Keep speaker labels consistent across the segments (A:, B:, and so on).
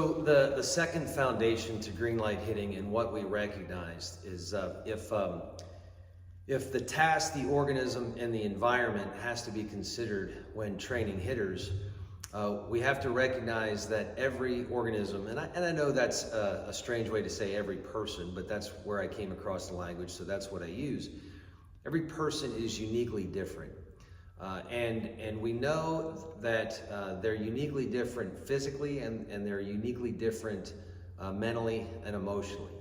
A: So the second foundation to green light hitting and what we recognized is if the task, the organism, and the environment has to be considered when training hitters, we have to recognize that every organism, and I know that's a strange way to say every person, but that's where I came across the language, so that's what I use. Every person is uniquely different. And we know that they're uniquely different physically and they're uniquely different mentally and emotionally.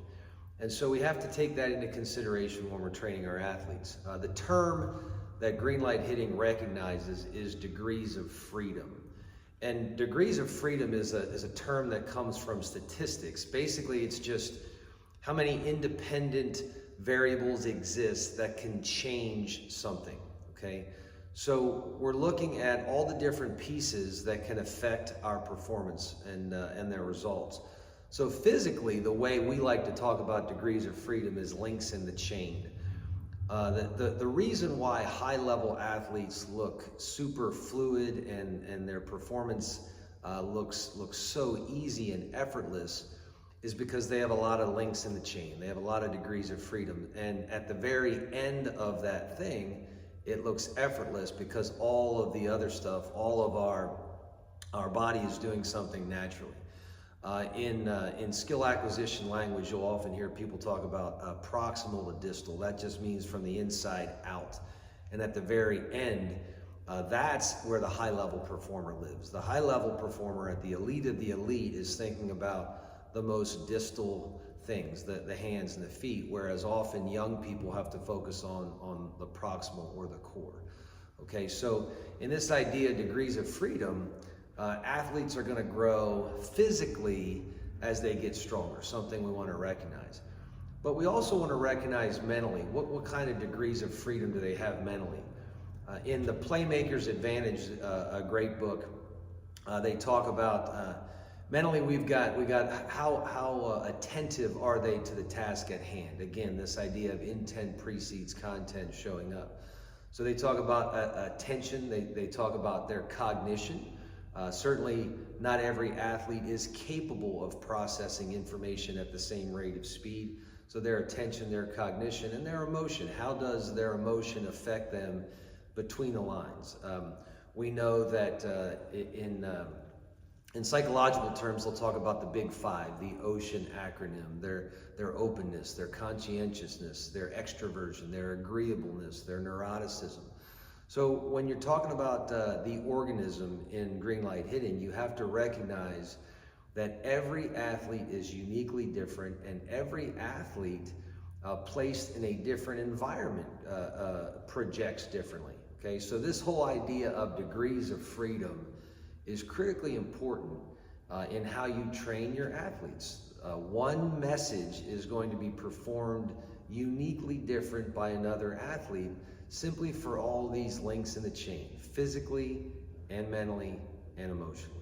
A: And so we have to take that into consideration when we're training our athletes. The term that green light hitting recognizes is degrees of freedom. And degrees of freedom is a term that comes from statistics. Basically, it's just how many independent variables exist that can change something, okay? So we're looking at all the different pieces that can affect our performance and their results. So physically, the way we like to talk about degrees of freedom is links in the chain. The reason why high-level athletes look super fluid and their performance looks so easy and effortless is because they have a lot of links in the chain. They have a lot of degrees of freedom. And at the very end of that thing, it looks effortless because all of the other stuff, all of our body is doing something naturally. In skill acquisition language, you'll often hear people talk about proximal to distal. That just means from the inside out. And at the very end, that's where the high-level performer lives. The high-level performer at the elite of the elite is thinking about the most distal things, the hands and the feet, whereas often young people have to focus on the proximal or the core. Okay, so in this idea, degrees of freedom, athletes are going to grow physically as they get stronger, something we want to recognize. But we also want to recognize mentally, what kind of degrees of freedom do they have mentally? In The Playmaker's Advantage, a great book, they talk about mentally we've got how attentive are they to the task at hand. Again, this idea of intent precedes content showing up. So they talk about attention, they talk about their cognition. Certainly not every athlete is capable of processing information at the same rate of speed. So their attention, their cognition, and their emotion. How does their emotion affect them between the lines? We know that in psychological terms, they'll talk about the big five, the OCEAN acronym, their openness, their conscientiousness, their extroversion, their agreeableness, their neuroticism. So when you're talking about the organism in green light hitting, you have to recognize that every athlete is uniquely different and every athlete placed in a different environment projects differently. Okay, so this whole idea of degrees of freedom is critically important in how you train your athletes. One message is going to be performed uniquely different by another athlete simply for all these links in the chain, physically and mentally and emotionally.